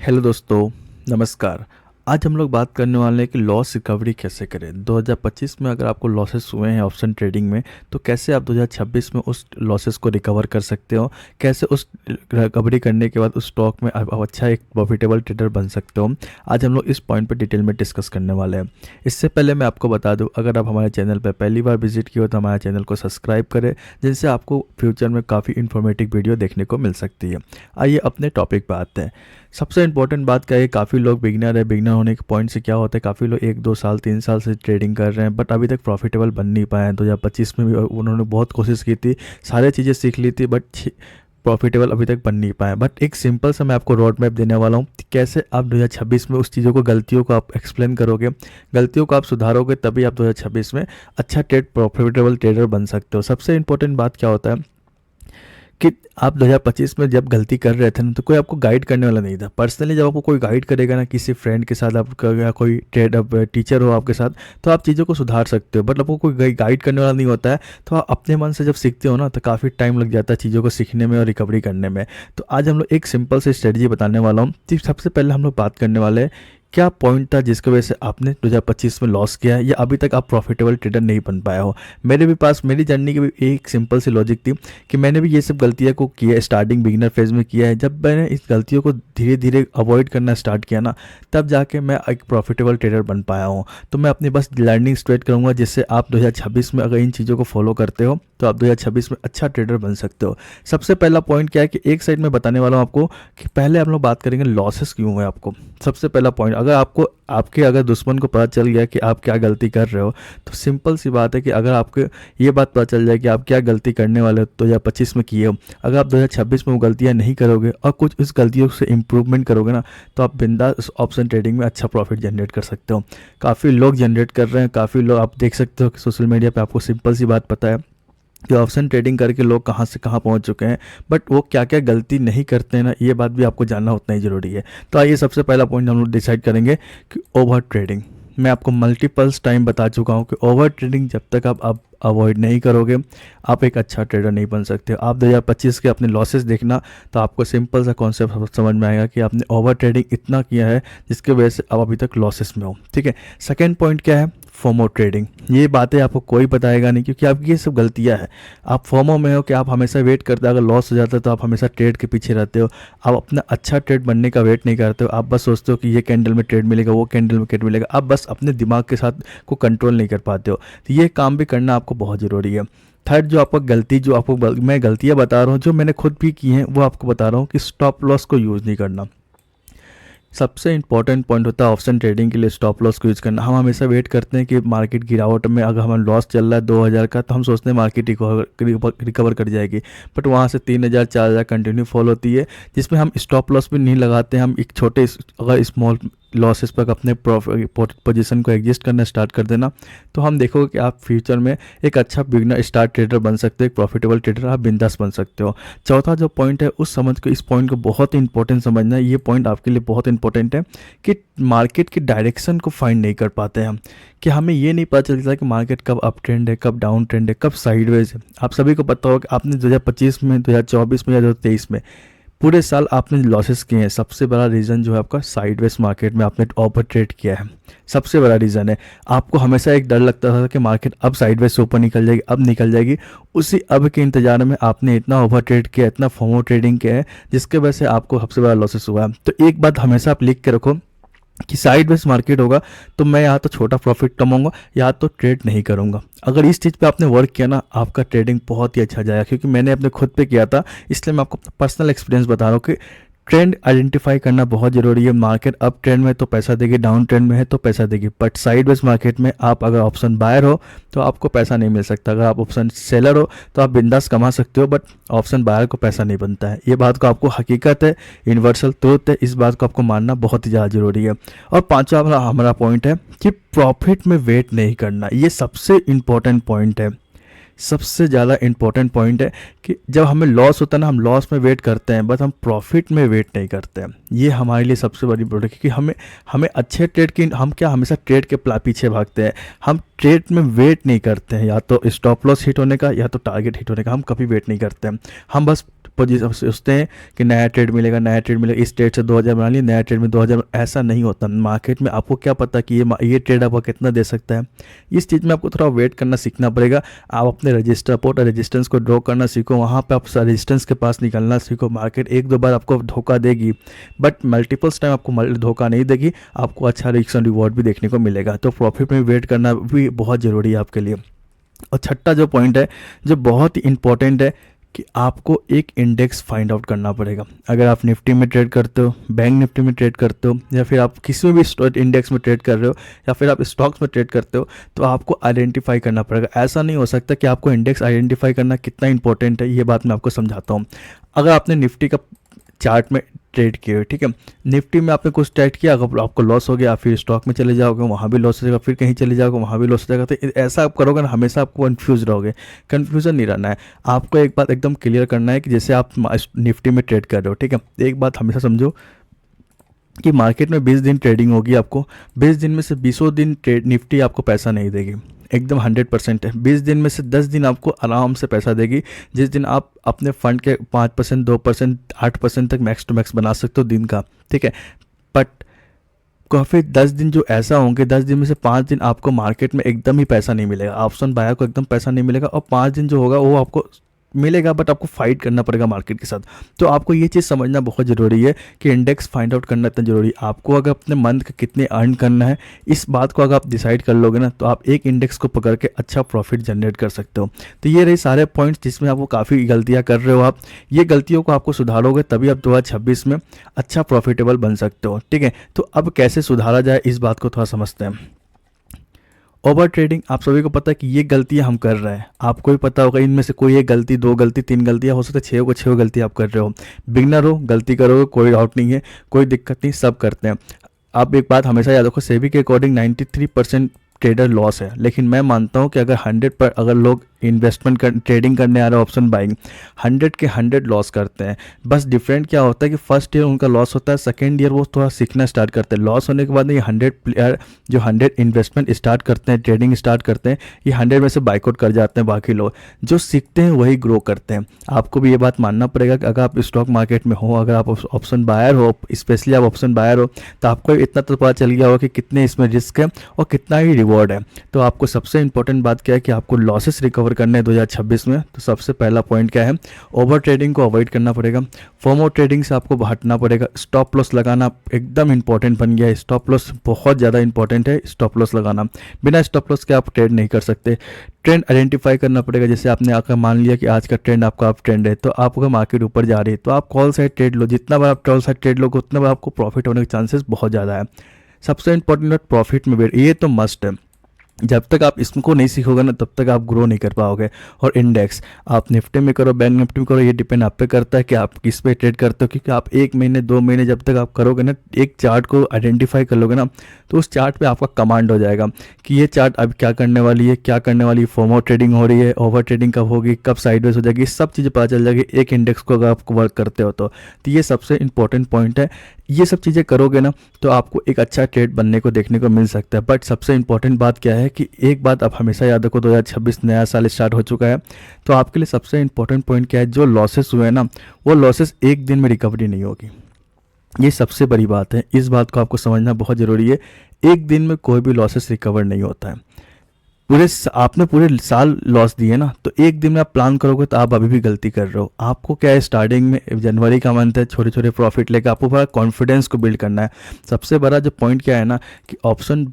Hello दोस्तों, नमस्कार। आज हम लोग बात करने वाले हैं कि लॉस रिकवरी कैसे करें। 2025 में अगर आपको लॉसेस हुए हैं ऑप्शन ट्रेडिंग में, तो कैसे आप 2026 में उस लॉसेस को रिकवर कर सकते हो, कैसे उस रिकवरी करने के बाद उस स्टॉक में आप अच्छा एक प्रॉफिटेबल ट्रेडर बन सकते हो। आज हम लोग इस पॉइंट पर डिटेल में डिस्कस करने वाले हैं। इससे पहले मैं आपको बता दूं, अगर आप हमारे चैनल पर पहली बार विजिट किए हो तो हमारे चैनल को सब्सक्राइब करें, जिनसे आपको फ्यूचर में काफ़ी इन्फॉर्मेटिव वीडियो देखने को मिल सकती है। आइए अपने टॉपिक पर आते हैं। सबसे इंपॉर्टेंट बात क्या है, काफ़ी लोग बिगनर है। बिगनर होने के पॉइंट से क्या होता है, काफ़ी लोग 1-2 साल 3 साल से ट्रेडिंग कर रहे हैं, बट अभी तक प्रॉफिटेबल बन नहीं पाए हैं। 2025 में भी उन्होंने बहुत कोशिश की थी, सारी चीज़ें सीख ली थी, बट प्रॉफिटेबल अभी तक बन नहीं पाए। बट एक सिंपल सा मैं आपको रोड मैप देने वाला हूँ, कैसे आप 2026 में उस चीज़ों को, गलतियों को आप एक्सप्लेन करोगे, गलतियों को आप सुधारोगे, तभी आप 2026 में अच्छा प्रॉफिटेबल ट्रेडर बन सकते हो। सबसे इंपॉर्टेंट बात क्या होता है कि आप 2025 में जब गलती कर रहे थे ना, तो कोई आपको गाइड करने वाला नहीं था। पर्सनली जब आपको कोई गाइड करेगा ना, किसी फ्रेंड के साथ आपका या कोई टीचर हो आपके साथ, तो आप चीज़ों को सुधार सकते हो। बट आपको कोई गाइड करने वाला नहीं होता है, तो आप अपने मन से जब सीखते हो ना, तो काफ़ी टाइम लग जाता है चीज़ों को सीखने में और रिकवरी करने में। तो आज हम लोग एक सिंपल से स्ट्रेटजी बताने वाला हूँ। सबसे पहले हम लोग बात करने वाले हैं, क्या पॉइंट था जिसकी वजह से आपने 2025 में लॉस किया है, या अभी तक आप प्रॉफिटेबल ट्रेडर नहीं बन पाया हो। मेरी जर्नी की भी एक सिंपल सी लॉजिक थी कि मैंने भी ये सब गलतियां को किया, स्टार्टिंग बिगिनर फेज में किया है। जब मैंने इस गलतियों को धीरे धीरे अवॉइड करना स्टार्ट किया ना, तब जाके मैं एक प्रॉफिटेबल ट्रेडर बन पाया हूँ। तो मैं अपनी बस लर्निंग स्ट्रेट करूँगा, जिससे आप 2026 में अगर इन चीज़ों को फॉलो करते हो, तो आप 2026 में अच्छा ट्रेडर बन सकते हो। सबसे पहला पॉइंट क्या है कि एक साइड में बताने वाला हूँ आपको, कि पहले हम लोग बात करेंगे लॉसेस क्यों हुए आपको। सबसे पहला पॉइंट, अगर दुश्मन को पता चल गया कि आप क्या गलती कर रहे हो, तो सिंपल सी बात है कि अगर आपको ये बात पता चल जाए कि आप क्या गलती करने वाले हो 2025 में किए हो, अगर आप 2026 में वो गलतियाँ नहीं करोगे और कुछ इस गलतियों से इम्प्रूवमेंट करोगे ना, तो आप बिंदास ऑप्शन ट्रेडिंग में अच्छा प्रॉफिट जनरेट कर सकते हो। काफ़ी लोग जनरेट कर रहे हैं, काफ़ी लोग आप देख सकते हो कि सोशल मीडिया पर आपको सिंपल सी बात पता है कि ऑप्शन ट्रेडिंग करके लोग कहाँ से कहाँ पहुँच चुके हैं। बट वो क्या क्या गलती नहीं करते हैं ना, ये बात भी आपको जानना उतना ही ज़रूरी है। तो आइए सबसे पहला पॉइंट हम लोग डिसाइड करेंगे कि ओवर ट्रेडिंग। मैं आपको मल्टीपल्स टाइम बता चुका हूँ कि ओवर ट्रेडिंग जब तक आप अवॉइड नहीं करोगे, आप एक अच्छा ट्रेडर नहीं बन सकते। आप 2025 के अपने लॉसेस देखना, तो आपको सिंपल सा कॉन्सेप्ट समझ में आएगा कि आपने ओवर ट्रेडिंग इतना किया है जिसकी वजह से आप अभी तक लॉसेस में हो। ठीक है। सेकेंड पॉइंट क्या है, फोमो ट्रेडिंग। ये बातें आपको कोई बताएगा नहीं, क्योंकि आपकी ये सब गलतियां हैं। आप फोमो में हो कि आप हमेशा वेट करते हो, अगर लॉस हो जाता है तो आप हमेशा ट्रेड के पीछे रहते हो। आप अपना अच्छा ट्रेड बनने का वेट नहीं करते हो, आप बस सोचते हो कि ये कैंडल में ट्रेड मिलेगा, वो कैंडल में ट्रेड मिलेगा। आप बस अपने दिमाग के साथ को कंट्रोल नहीं कर पाते हो। तो ये काम भी करना आपको बहुत ज़रूरी है। थर्ड, मैं गलतियाँ बता रहा हूँ, जो मैंने खुद भी की हैं, वो आपको बता रहा हूँ कि स्टॉप लॉस को यूज़ नहीं करना। सबसे इंपॉर्टेंट पॉइंट होता है ऑप्शन ट्रेडिंग के लिए स्टॉप लॉस को यूज़ करना। हम हमेशा वेट करते हैं कि मार्केट गिरावट में अगर हमें लॉस चल रहा है 2000 का, तो हम सोचते हैं मार्केट रिकवर कर जाएगी, बट वहाँ से 3000 4000 कंटिन्यू फॉल होती है, जिसमें हम स्टॉप लॉस भी नहीं लगाते हैं। हम एक छोटे अगर स्मॉल लॉसेस पर अपने पोजीशन को एडजस्ट करना स्टार्ट कर देना, तो हम देखोगे कि आप फ्यूचर में एक अच्छा बिगनर स्टार्ट ट्रेडर बन सकते हो, एक प्रॉफिटेबल ट्रेडर आप बिंदास बन सकते हो। चौथा जो पॉइंट है, इस पॉइंट को बहुत इंपॉर्टेंट समझना है। ये पॉइंट आपके लिए बहुत इंपॉर्टेंट है कि मार्केट की डायरेक्शन को फाइंड नहीं कर पाते हैं हम, कि हमें ये नहीं पता चलता कि मार्केट कब अप ट्रेंड है, कब डाउन ट्रेंड है, कब साइडवेज है। आप सभी को पता होगा कि आपने 2025 में, 2024 में या 2023 में पूरे साल आपने लॉसेस किए हैं। सबसे बड़ा रीज़न जो है आपका साइडवेज मार्केट में आपने ओवर ट्रेड किया है, सबसे बड़ा रीज़न है। आपको हमेशा एक डर लगता था कि मार्केट अब साइडवेज से ऊपर निकल जाएगी, अब निकल जाएगी। उसी अब के इंतजार में आपने इतना ओवर ट्रेड किया, इतना फोमो ट्रेडिंग किया है, जिसके वजह से आपको सबसे बड़ा लॉसेस हुआ है। तो एक बात हमेशा आप लिख के रखो कि साइडवेज मार्केट होगा तो मैं यहाँ तो छोटा प्रॉफिट कमाऊंगा, या तो ट्रेड नहीं करूंगा। अगर इस चीज़ पे आपने वर्क किया ना, आपका ट्रेडिंग बहुत ही अच्छा जाएगा, क्योंकि मैंने अपने खुद पे किया था, इसलिए मैं आपको पर्सनल एक्सपीरियंस बता रहा हूँ कि ट्रेंड आइडेंटिफाई करना बहुत ज़रूरी है। मार्केट अप ट्रेंड में तो पैसा देगी, डाउन ट्रेंड में है तो पैसा देगी, बट साइडवेज मार्केट में आप अगर ऑप्शन बायर हो तो आपको पैसा नहीं मिल सकता। अगर आप ऑप्शन सेलर हो तो आप बिंदास कमा सकते हो, बट ऑप्शन बायर को पैसा नहीं बनता है। ये बात को आपको हकीकत है, यूनिवर्सल ट्रूथ है, इस बात को आपको मानना बहुत ही ज़्यादा ज़रूरी है। और पांचवा हमारा पॉइंट है कि प्रॉफिट में वेट नहीं करना। ये सबसे इम्पॉर्टेंट पॉइंट है, सबसे ज़्यादा इंपॉर्टेंट पॉइंट है कि जब हमें लॉस होता है ना, हम लॉस में वेट करते हैं, बस हम प्रॉफिट में वेट नहीं करते हैं। ये हमारे लिए सबसे बड़ी इंपॉर्टेंट है, क्योंकि हमें अच्छे ट्रेड की, हम क्या हमेशा ट्रेड के पीछे भागते हैं। हम ट्रेड में वेट नहीं करते हैं, या तो स्टॉप लॉस हिट होने का या तो टारगेट हिट होने का, हम कभी वेट नहीं करते हैं। हम बस पोजीशन सोचते हैं कि नया ट्रेड मिलेगा, नया ट्रेड मिलेगा, इस ट्रेड से 2000 बना लिए, नया ट्रेड में 2000। ऐसा नहीं होता मार्केट में। आपको क्या पता कि ये ट्रेड आपको कितना दे सकता है। इस चीज़ में आपको थोड़ा वेट करना सीखना पड़ेगा। आप अपने रजिस्टर सपोर्ट और रेजिस्टेंस को ड्रॉ करना सीखो, वहाँ पे आप रेजिस्टेंस के पास निकलना सीखो। मार्केट एक दो बार आपको धोखा देगी, बट मल्टीपल्स टाइम आपको धोखा नहीं देगी, आपको अच्छा रिस्क एंड रिवॉर्ड भी देखने को मिलेगा। तो प्रॉफिट में वेट करना भी बहुत ज़रूरी है आपके लिए। और छठा जो पॉइंट है, जो बहुत ही इंपॉर्टेंट है, कि आपको एक इंडेक्स फाइंड आउट करना पड़ेगा। अगर आप निफ्टी में ट्रेड करते हो, बैंक निफ्टी में ट्रेड करते हो, या फिर आप किसी भी इंडेक्स में ट्रेड कर रहे हो, या फिर आप स्टॉक्स में ट्रेड करते हो, तो आपको आइडेंटिफाई करना पड़ेगा। ऐसा नहीं हो सकता कि आपको इंडेक्स आइडेंटिफाई करना कितना इंपॉर्टेंट है, ये बात मैं आपको समझाता हूँ। अगर आपने निफ्टी का चार्ट में ट्रेड किए, ठीक है, निफ्टी में आपने कुछ ट्रेड किया, अगर आपको लॉस हो गया, फिर स्टॉक में चले जाओगे, वहाँ भी लॉस हो जाएगा, फिर कहीं चले जाओगे, वहाँ भी लॉस हो जाएगा। तो ऐसा आप करोगे ना, हमेशा आपको कन्फ्यूज रहोगे। कन्फ्यूजन नहीं रहना है, आपको एक बात एकदम क्लियर करना है कि जैसे आप निफ्टी में ट्रेड कर रहे हो, ठीक है, एक बात हमेशा समझो कि मार्केट में 20 दिन ट्रेडिंग होगी, आपको 20 दिन में से 20 दिन ट्रेड निफ्टी आपको पैसा नहीं देगी, एकदम 100% है। 20 दिन में से 10 दिन आपको आराम से पैसा देगी, जिस दिन आप अपने फंड के 5%, 2%, 8% तक मैक्स टू मैक्स बना सकते हो दिन का, ठीक है। बट काफ़ी 10 दिन जो ऐसा होंगे, 10 दिन में से 5 दिन आपको मार्केट में एकदम ही पैसा नहीं मिलेगा, ऑप्शन बायर को एकदम पैसा नहीं मिलेगा, और 5 दिन जो होगा वो आपको मिलेगा, बट आपको फाइट करना पड़ेगा मार्केट के साथ। तो आपको ये चीज़ समझना बहुत ज़रूरी है कि इंडेक्स फाइंड आउट करना इतना ज़रूरी है। आपको अगर अपने मंथ का कितने अर्न करना है, इस बात को अगर आप डिसाइड कर लोगे ना, तो आप एक इंडेक्स को पकड़ के अच्छा प्रॉफिट जनरेट कर सकते हो। तो ये रही सारे पॉइंट्स जिसमें आपको काफ़ी गलतियाँ कर रहे हो आप। ये गलतियों को आपको सुधारोगे तभी आप 2026 में अच्छा प्रॉफिटेबल बन सकते हो, ठीक है। तो अब कैसे सुधारा जाए, इस बात को थोड़ा समझते हैं। ओवर ट्रेडिंग, आप सभी को पता है कि ये गलतियां हम कर रहे हैं, आपको भी पता होगा। इनमें से कोई एक गलती, 2 गलती, 3 गलतियां हो सकता है, 6 को 6 गलती आप कर रहे हो। बिगनर हो, गलती करोगे, कोई डाउट नहीं है, कोई दिक्कत नहीं, सब करते हैं। आप एक बात हमेशा याद रखो, सेबी के अकॉर्डिंग 93% ट्रेडर लॉस है, लेकिन मैं मानता हूँ कि अगर 100 पर अगर लोग इन्वेस्टमेंट ट्रेडिंग करने आ रहे हैं ऑप्शन बाइंग, 100 के 100 लॉस करते हैं। बस डिफरेंट क्या होता है कि फर्स्ट ईयर उनका लॉस होता है, सेकेंड ईयर वो थोड़ा सीखना स्टार्ट करते हैं। लॉस होने के बाद ये 100 प्लेयर जो 100 इन्वेस्टमेंट स्टार्ट करते हैं, ट्रेडिंग स्टार्ट करते हैं, ये 100 में से बाइकआउट कर जाते हैं। बाकी लोग जो सीखते हैं वही ग्रो करते हैं। आपको भी ये बात मानना पड़ेगा कि अगर आप स्टॉक मार्केट में हो, अगर आप ऑप्शन बायर हो, स्पेशली आप ऑप्शन बायर हो, तो आपको इतना तो पता चल गया होगा कि कितने इसमें रिस्क है और कितना ही रिवॉर्ड है। तो आपको सबसे इंपॉर्टेंट बात क्या है कि आपको लॉसेस रिकवर करने हैं 2026 में। तो सबसे पहला पॉइंट क्या है, ओवर ट्रेडिंग को अवॉइड करना पड़ेगा, फोमो ट्रेडिंग से आपको हटना पड़ेगा, स्टॉप लॉस लगाना एकदम इंपॉर्टेंट बन गया है। स्टॉप लॉस बहुत ज़्यादा इंपॉर्टेंट है, स्टॉप लॉस लगाना। बिना स्टॉप लॉस के आप ट्रेड नहीं कर सकते। ट्रेंड आइडेंटिफाई करना पड़ेगा, जैसे आपने आकर मान लिया कि आज का ट्रेंड आपका अप ट्रेंड है, तो आपका मार्केट ऊपर जा रही है, तो आप कॉल साइड ट्रेड लो। जितना बार आप कॉल साइड ट्रेड लोगे उतना बार आपको प्रॉफिट होने के चांसेस बहुत ज़्यादा है। सबसे इंपॉर्टेंट प्रॉफिट में वेट, ये तो मस्ट है। जब तक आप इसको नहीं सीखोगे ना, तब तक आप ग्रो नहीं कर पाओगे। और इंडेक्स आप निफ्टी में करो, बैंक निफ्टी में करो, ये डिपेंड आप पे करता है कि आप किस पे ट्रेड करते हो। क्योंकि आप 1 महीने 2 महीने जब तक आप करोगे ना, एक चार्ट को आइडेंटिफाई कर लोगे ना, तो उस चार्ट पे आपका कमांड हो जाएगा कि ये चार्ट अब क्या करने वाली है, क्या करने वाली है, फोमो ट्रेडिंग हो रही है, ओवर ट्रेडिंग कब होगी, कब साइडवेज हो जाएगी, सब चीज़ें पता चल जाएगी एक इंडेक्स को अगर आप वर्क करते हो तो ये सबसे इंपॉर्टेंट पॉइंट है। ये सब चीज़ें करोगे ना, तो आपको एक अच्छा ट्रेड बनने को देखने को मिल सकता है। बट सबसे इंपॉर्टेंट बात क्या है कि एक बात आप हमेशा याद रखो, 2026 नया साल स्टार्ट हो चुका है, तो आपके लिए सबसे इंपॉर्टेंट पॉइंट क्या है, जो लॉसेस हुए हैं ना, वो लॉसेस एक दिन में रिकवरी नहीं होगी। ये सबसे बड़ी बात है, इस बात को आपको समझना बहुत ज़रूरी है। एक दिन में कोई भी लॉसेस रिकवर नहीं होता है। आपने पूरे साल लॉस दिए ना, तो एक दिन में आप प्लान करोगे तो आप अभी भी गलती कर रहे हो। आपको क्या है, स्टार्टिंग में जनवरी का मंथ है, छोटे छोटे प्रॉफिट लेकर आपको बड़ा कॉन्फिडेंस को बिल्ड करना है। सबसे बड़ा जो पॉइंट क्या है ना, कि ऑप्शन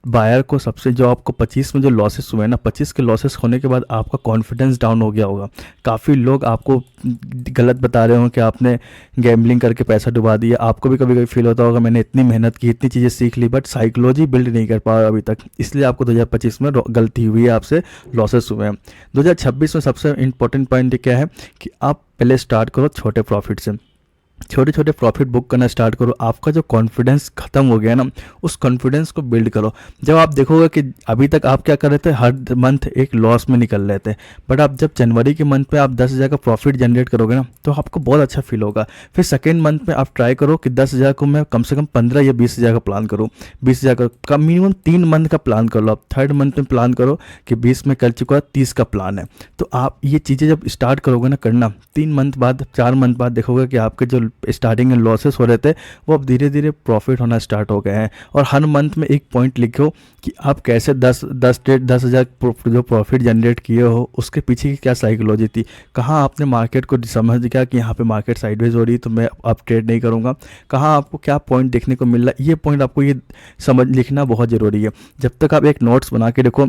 बायर को सबसे जो आपको 25 में जो लॉसेस हुए ना, 25 के लॉसेस होने के बाद आपका कॉन्फिडेंस डाउन हो गया होगा। काफ़ी लोग आपको गलत बता रहे हो कि आपने गैम्बलिंग करके पैसा डुबा दिया। आपको भी कभी कभी फील होता होगा मैंने इतनी मेहनत की, इतनी चीज़ें सीख ली, बट साइकोलॉजी बिल्ड नहीं कर पाया अभी तक, इसलिए आपको 2025 में गलती हुई है, आपसे लॉसेस हुए हैं। 2026 में सबसे इंपॉर्टेंट पॉइंट क्या है कि आप पहले स्टार्ट करो छोटे प्रॉफिट से। छोटे छोटे प्रॉफिट बुक करना स्टार्ट करो। आपका जो कॉन्फिडेंस ख़त्म हो गया ना, उस कॉन्फिडेंस को बिल्ड करो। जब आप देखोगे कि अभी तक आप क्या कर रहे थे, हर मंथ एक लॉस में निकल रहे थे, बट आप जब जनवरी के मंथ पे आप 10,000 का प्रॉफिट जनरेट करोगे ना, तो आपको बहुत अच्छा फील होगा। फिर सेकेंड मंथ में आप ट्राई करो कि 10,000 को मैं कम से कम 15 या 20,000 का प्लान करूँ। 20,000 का कम मिनिमम 3 मंथ का प्लान कर लो। आप थर्ड मंथ में प्लान करो कि 20 में कर चुका, 30 का प्लान है। तो आप ये चीज़ें जब स्टार्ट करोगे ना करना, 3 मंथ बाद 4 मंथ बाद देखोगे कि आपके जो स्टार्टिंग में लॉसेस हो रहे थे वो अब धीरे धीरे प्रॉफिट होना स्टार्ट हो गए हैं। और हर मंथ में एक पॉइंट लिखो कि आप कैसे 10,000 जो प्रॉफिट जनरेट किए हो उसके पीछे की क्या साइकोलॉजी थी, कहाँ आपने मार्केट को समझ गया कि यहाँ पे मार्केट साइडवेज हो रही है तो मैं अब ट्रेड नहीं करूँगा, कहाँ आपको क्या पॉइंट देखने को मिल रहा है। ये पॉइंट आपको ये समझ लिखना बहुत ज़रूरी है। जब तक आप एक नोट्स बना के देखो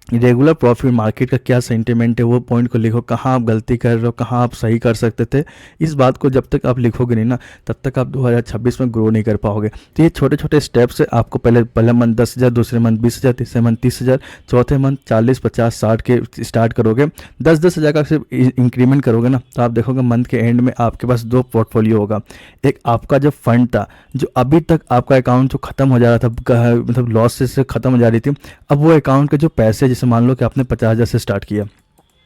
रेगुलर प्रॉफिट मार्केट का क्या सेंटिमेंट है, वो पॉइंट को लिखो, कहाँ आप गलती कर रहे हो, कहाँ आप सही कर सकते थे। इस बात को जब तक आप लिखोगे नहीं ना, तब तक आप 2026 में ग्रो नहीं कर पाओगे। तो ये छोटे छोटे स्टेप्स से आपको पहले मंथ 10,000, दूसरे मंथ 20,000, तीसरे मंथ 30,000, चौथे मंथ 40, 50, 60 के स्टार्ट करोगे। 10,000 का सिर्फ इंक्रीमेंट करोगे ना, तो आप देखोगे मंथ के एंड में आपके पास 2 पोर्टफोलियो होगा। एक आपका जो फंड था, जो अभी तक आपका अकाउंट जो ख़त्म हो जा रहा था, मतलब लॉस से ख़त्म हो जा रही थी, अब वो अकाउंट के जो पैसे, जैसे मान लो कि आपने 50,000 से स्टार्ट किया,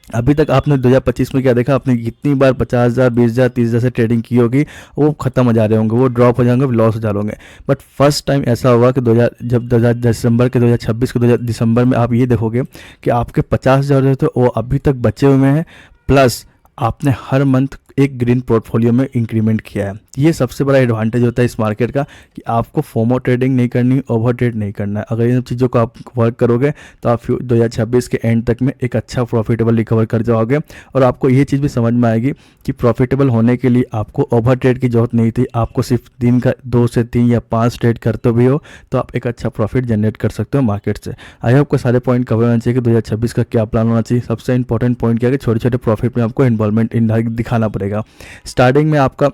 अभी तक आपने 2025 में क्या देखा, आपने कितनी बार 50,000, 20,000, 30,000 से ट्रेडिंग की होगी, वो खत्म हो जा रहे होंगे, वो ड्रॉप हो जाएंगे, लॉस हो जा रहे होंगे। बट फर्स्ट टाइम ऐसा होगा कि 2020 दिसंबर में आप ये देखोगे कि आपके 50,000 जो थे वो अभी तक बचे हुए हैं, प्लस आपने हर मंथ एक ग्रीन पोर्टफोलियो में इंक्रीमेंट किया है। ये सबसे बड़ा एडवांटेज होता है इस मार्केट का कि आपको फोमो ट्रेडिंग नहीं करनी, ओवर ट्रेड नहीं करना है। अगर इन सब चीज़ों को आप वर्क करोगे तो आप 2026 के एंड तक में एक अच्छा प्रॉफिटेबल रिकवर कर जाओगे। और आपको ये चीज़ भी समझ में आएगी कि प्रॉफिटेबल होने के लिए आपको ओवर ट्रेड की जरूरत नहीं थी। आपको सिर्फ दिन का 2 से 3 या 5 ट्रेड करते भी हो तो आप एक अच्छा प्रॉफिट जनरेट कर सकते हो मार्केट से। आई होप को सारे पॉइंट कवर होना चाहिए कि 2026 का क्या प्लान होना चाहिए। सबसे इंपॉर्टेंट पॉइंट क्या है कि छोटे छोटे प्रॉफिट में आपको इन्वॉल्वमेंट दिखाना पड़ेगा। स्टार्टिंग में आपका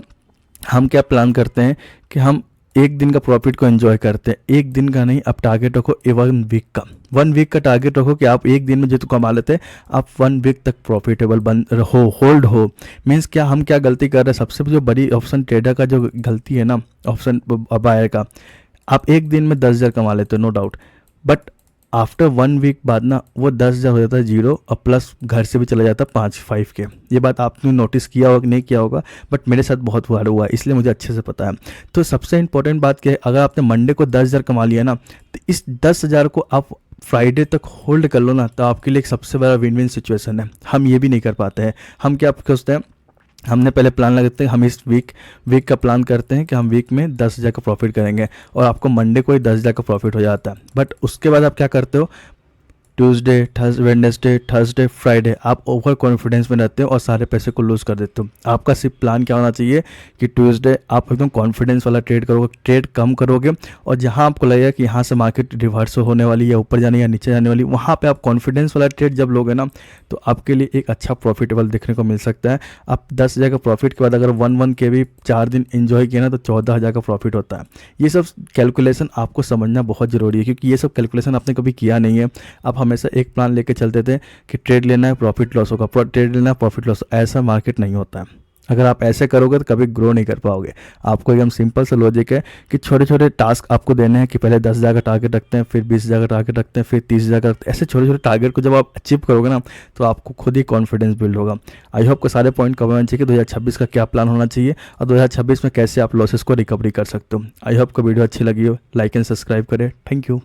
हम क्या प्लान करते हैं कि हम एक दिन का प्रॉफिट को एंजॉय करते हैं। एक दिन का नहीं, आप टारगेट रखो 1 वीक का। 1 वीक का टारगेट रखो कि आप एक दिन में जो तो कमा लेते हैं आप 1 वीक तक प्रॉफिटेबल बन रहो, होल्ड हो। मीन्स क्या, हम क्या गलती कर रहे हैं, सबसे जो बड़ी ऑप्शन ट्रेडर का जो गलती है ना, ऑप्शन बायर का, आप एक दिन में 10,000 कमा लेते हो no doubt, but after 1 week बाद ना वो 10,000 हो जाता है जीरो, और प्लस घर से भी चला जाता है 5 के। ये बात आपने नोटिस किया होगा कि नहीं किया होगा, बट मेरे साथ बहुत बार हुआ है, इसलिए मुझे अच्छे से पता है। तो सबसे इंपॉर्टेंट बात क्या है, अगर आपने मंडे को 10,000 कमा लिया ना, तो इस 10,000 को आप फ्राइडे तक होल्ड कर लो ना, तो आपके लिए एक सबसे बड़ा विन विन सिचुएशन है। हम ये भी नहीं कर पाते हैं। हम क्या सोचते हैं, हमने पहले प्लान लगाते हैं, हम इस वीक का प्लान करते हैं कि हम वीक में 10,000 का प्रॉफिट करेंगे, और आपको मंडे को ही 10,000 का प्रॉफिट हो जाता है। बट उसके बाद आप क्या करते हो, ट्यूसडे, वेडनेसडे, थर्सडे, फ्राइडे आप ओवर कॉन्फिडेंस में रहते हो और सारे पैसे को लूज़ कर देते हो। आपका सिर्फ प्लान क्या होना चाहिए कि ट्यूसडे आप एकदम कॉन्फिडेंस वाला ट्रेड करोगे, ट्रेड कम करोगे, और जहां आपको लगेगा कि यहाँ से मार्केट रिवर्स होने वाली या ऊपर जाने या नीचे जाने वाली, वहाँ पे आप कॉन्फिडेंस वाला ट्रेड जब लोगे ना, तो आपके लिए एक अच्छा प्रॉफिटेबल देखने को मिल सकता है। आप 10,000 का प्रॉफिट के बाद अगर 1 के भी 4 दिन इन्जॉय किया ना, तो 14,000 का प्रॉफिट होता है। ये सब कैलकुलेशन आपको समझना बहुत ज़रूरी है, क्योंकि ये सब कैलकुलेशन आपने कभी किया नहीं है। आप हमेशा एक प्लान लेके चलते थे कि ट्रेड लेना है प्रॉफिट लॉस होगा, ट्रेड लेना है प्रॉफिट लॉस। ऐसा मार्केट नहीं होता है। अगर आप ऐसे करोगे तो कभी ग्रो नहीं कर पाओगे। आपको एकदम सिंपल सा लॉजिक है कि छोटे छोटे टास्क आपको देने हैं कि पहले 10,000 का टारगेट रखते हैं, फिर 20,000 का टारगेट रखते हैं, फिर 30,000 का रखते हैं। ऐसे छोटे छोटे टारगेट को जब आप अचीव करोगे ना, तो आपको खुद ही कॉन्फिडेंस बिल्ड होगा। आई होप को सारे पॉइंट कवर होना चाहिए कि 2026 का क्या प्लान होना चाहिए और 2026 में कैसे आप लॉसेस को रिकवरी कर सकते हो। आई होप को वीडियो अच्छी लगी हो, लाइक एंड सब्सक्राइब करें। Thank you.